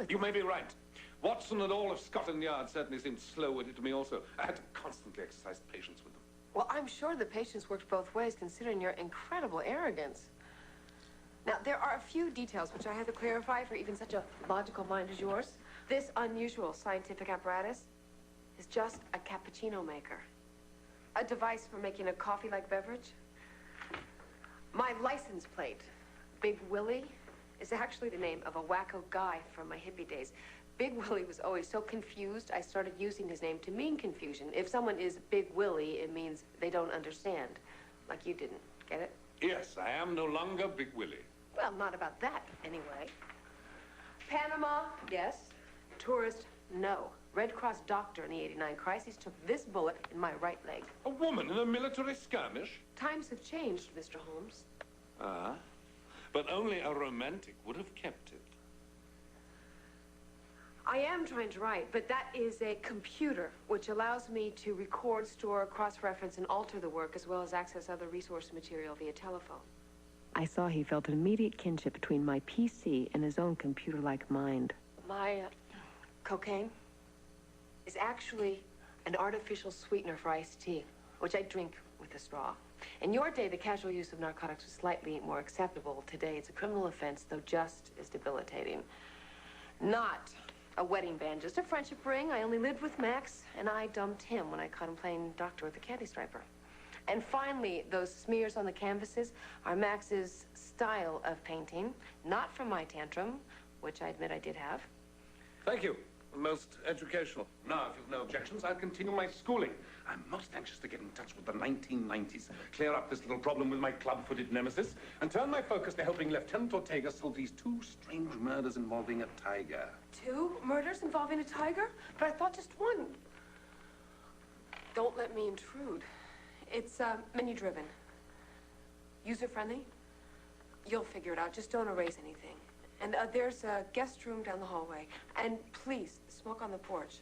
You may be right. Watson and all of Scotland Yard certainly seemed slow-witted to me also. I had to constantly exercise patience with them. Well, I'm sure the patience worked both ways, considering your incredible arrogance. Now, there are a few details which I have to clarify for even such a logical mind as yours. This unusual scientific apparatus is just a cappuccino maker. A device for making a coffee-like beverage. My license plate, Big Willie, is actually the name of a wacko guy from my hippie days. Big Willie was always so confused, I started using his name to mean confusion. If someone is Big Willie, it means they don't understand. Like you didn't. Get it? Yes, I am no longer Big Willie. Well, not about that, anyway. Panama, yes. Tourist, no. Red Cross doctor in the '89 crisis took this bullet in my right leg. A woman in a military skirmish? Times have changed, Mr. Holmes. Ah, but only a romantic would have kept it. I am trying to write, but that is a computer, which allows me to record, store, cross-reference, and alter the work, as well as access other resource material via telephone. I saw he felt an immediate kinship between my PC and his own computer-like mind. My cocaine is actually an artificial sweetener for iced tea, which I drink with a straw. In your day, the casual use of narcotics was slightly more acceptable. Today, it's a criminal offense, though just as debilitating. Not a wedding band, just a friendship ring. I only lived with Max, and I dumped him when I caught him playing doctor with a candy striper. And finally, those smears on the canvases are Max's style of painting, not from my tantrum, which I admit I did have. Thank you. Most educational. Now, if you've no objections, I'll continue my schooling. I'm most anxious to get in touch with the 1990s, clear up this little problem with my club-footed nemesis, and turn my focus to helping Lieutenant Ortega solve these two strange murders involving a tiger. 2 murders involving a tiger? But I thought just one. Don't let me intrude. It's menu-driven. User-friendly. You'll figure it out. Just don't erase anything. And there's a guest room down the hallway. And please, smoke on the porch.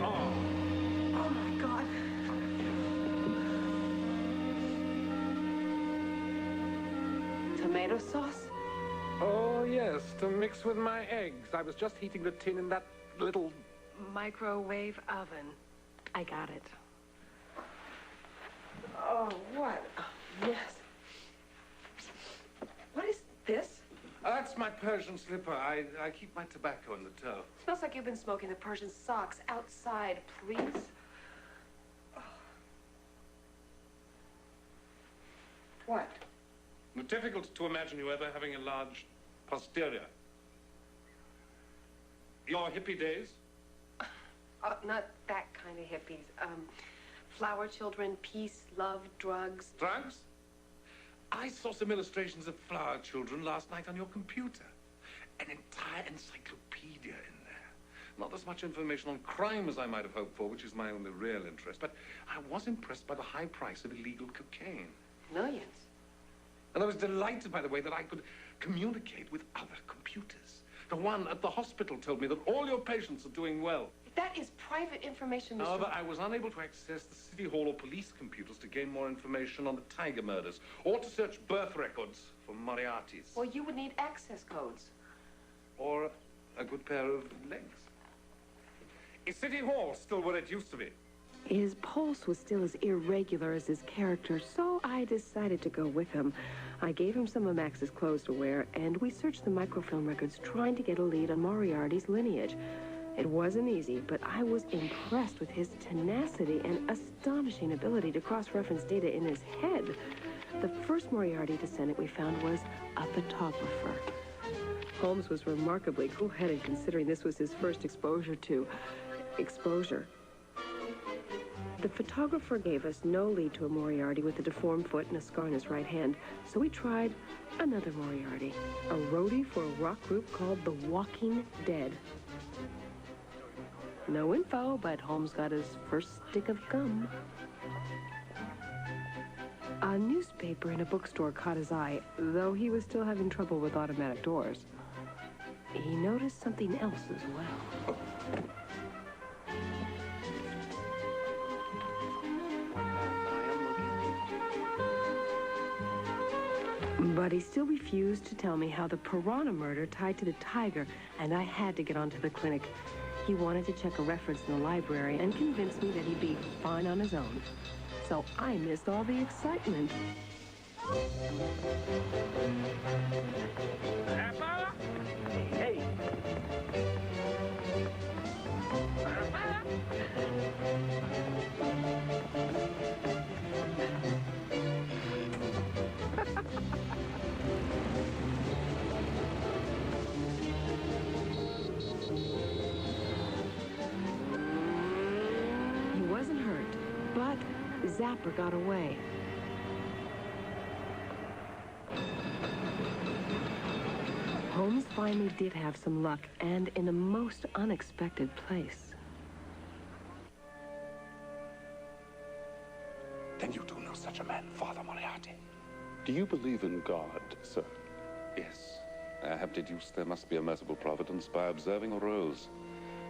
Oh my God. Tomato sauce? Oh, yes, to mix with my eggs. I was just heating the tin in that little... Microwave oven. I got it. Oh, what a mess. What is this? That's my Persian slipper. I keep my tobacco in the toe. Smells like you've been smoking the Persian socks outside, please. What? Difficult to imagine you ever having a large posterior. Your hippie days? Not that kind of hippies. Flower children, peace, love, drugs. Drugs? I saw some illustrations of flower children last night on your computer. An entire encyclopedia in there. Not as much information on crime as I might have hoped for, which is my only real interest, but I was impressed by the high price of illegal cocaine. Millions. And I was delighted by the way that I could communicate with other computers. The one at the hospital told me that all your patients are doing well. That is private information, Mr. However, I was unable to access the City Hall or police computers to gain more information on the Tiger murders, or to search birth records for Moriarty's. Well, you would need access codes. Or a good pair of legs. Is City Hall still where it used to be? His pulse was still as irregular as his character, so I decided to go with him. I gave him some of Max's clothes to wear, and we searched the microfilm records trying to get a lead on Moriarty's lineage. It wasn't easy, but I was impressed with his tenacity and astonishing ability to cross-reference data in his head. The first Moriarty descendant we found was a photographer. Holmes was remarkably cool-headed, considering this was his first exposure to exposure. The photographer gave us no lead to a Moriarty with a deformed foot and a scar on his right hand, so we tried another Moriarty, a roadie for a rock group called The Walking Dead. No info, but Holmes got his first stick of gum. A newspaper in a bookstore caught his eye, though he was still having trouble with automatic doors. he noticed something else as well. But he still refused to tell me how the piranha murder tied to the tiger, and I had to get onto the clinic. He wanted to check a reference in the library and convince me that he'd be fine on his own. So I missed all the excitement. Hey. He wasn't hurt, but Zapper got away. Holmes finally did have some luck, and in a most unexpected place. Then you do know such a man, Father Moriarty? Do you believe in God, sir? Yes. I have deduced there must be a merciful providence by observing a rose.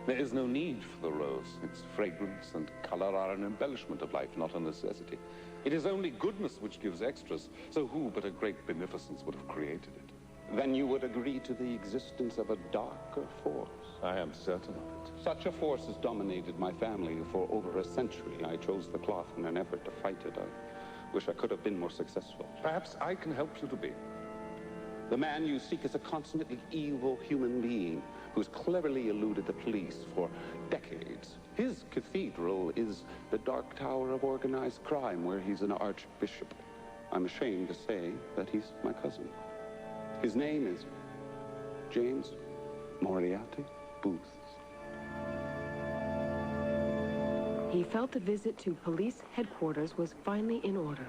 There is no need for the rose. Its fragrance and color are an embellishment of life, not a necessity. It is only goodness which gives extras, so who but a great beneficence would have created it? Then you would agree to the existence of a darker force. I am certain of it. Such a force has dominated my family for over a century. I chose the cloth in an effort to fight it. I wish I could have been more successful. Perhaps I can help you to be. The man you seek is a consummately evil human being who's cleverly eluded the police for decades. His cathedral is the dark tower of organized crime where he's an archbishop. I'm ashamed to say that he's my cousin. His name is James Moriarty Booth. He felt the visit to police headquarters was finally in order.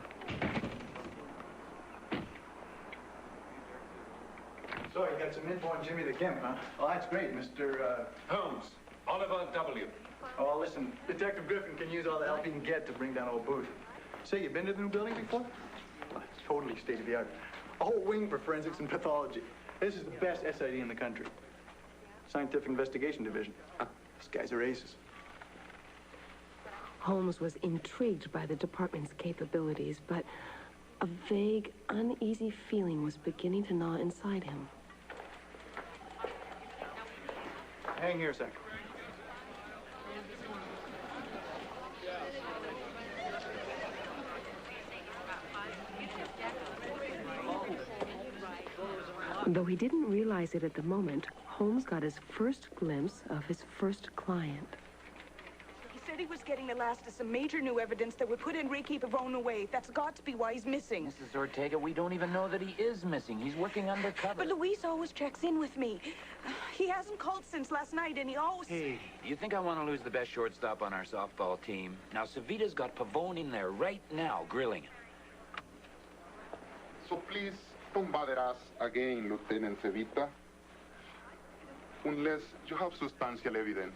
So, you got some info on Jimmy the Gimp, huh? Well, that's great, Mr. Holmes, Oliver W. Oh, listen, Detective Griffin can use all the help he can get to bring down old Booth. Say, you been to the new building before? Well, it's totally state-of-the-art. A whole wing for forensics and pathology. This is the best SID in the country. Scientific Investigation Division. These guys are aces. Holmes was intrigued by the department's capabilities, but a vague, uneasy feeling was beginning to gnaw inside him. Hang here a sec. Though he didn't realize it at the moment, Holmes got his first glimpse of his first client. He said he was getting the last of some major new evidence that would put Enrique Pavone away. That's got to be why he's missing. Mrs. Ortega, we don't even know that he is missing. He's working undercover. But Luis always checks in with me. He hasn't called since last night, and he always... Hey, you think I want to lose the best shortstop on our softball team? Now, Savita's got Pavone in there right now, grilling him. So please, don't bother us again, Lieutenant Cevita, unless you have substantial evidence.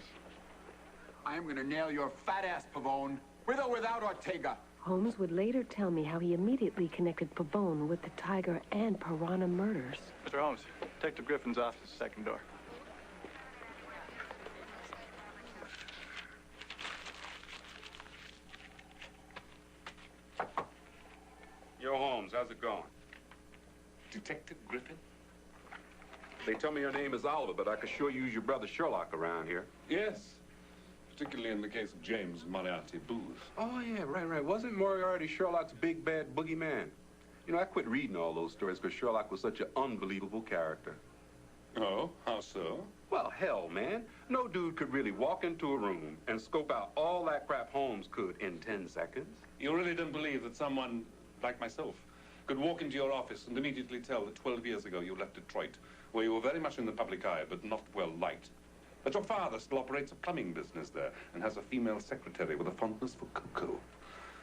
I am going to nail your fat ass, Pavone, with or without Ortega. Holmes would later tell me how he immediately connected Pavone with the Tiger and Piranha murders. Mr. Holmes, Detective Griffin's office, second door. Yo, Holmes, how's it going? Detective Griffin? They tell me your name is Oliver, but I could sure use your brother Sherlock around here. Yes, particularly in the case of James Moriarty Booth. Oh, yeah, right. Wasn't Moriarty Sherlock's big bad boogeyman? You know, I quit reading all those stories because Sherlock was such an unbelievable character. Oh, how so? Well, hell, man. No dude could really walk into a room and scope out all that crap Holmes could in 10 seconds. You really don't believe that someone like myself could walk into your office and immediately tell that 12 years ago you left Detroit, where you were very much in the public eye, but not well liked. That your father still operates a plumbing business there and has a female secretary with a fondness for cocoa.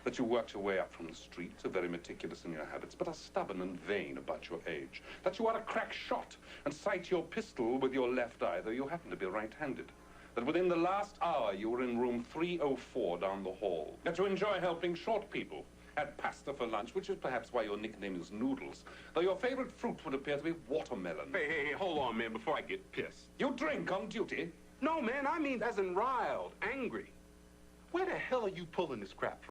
That you worked your way up from the streets, are very meticulous in your habits, but are stubborn and vain about your age. That you are a crack shot and sight your pistol with your left eye, though you happen to be right-handed. That within the last hour you were in room 304 down the hall. That you enjoy helping short people. had pasta for lunch, which is perhaps why your nickname is Noodles, though your favorite fruit would appear to be watermelon. Hey, hold on, man, before I get pissed. You drink on duty? No, man, I mean as in riled, angry. Where the hell are you pulling this crap from?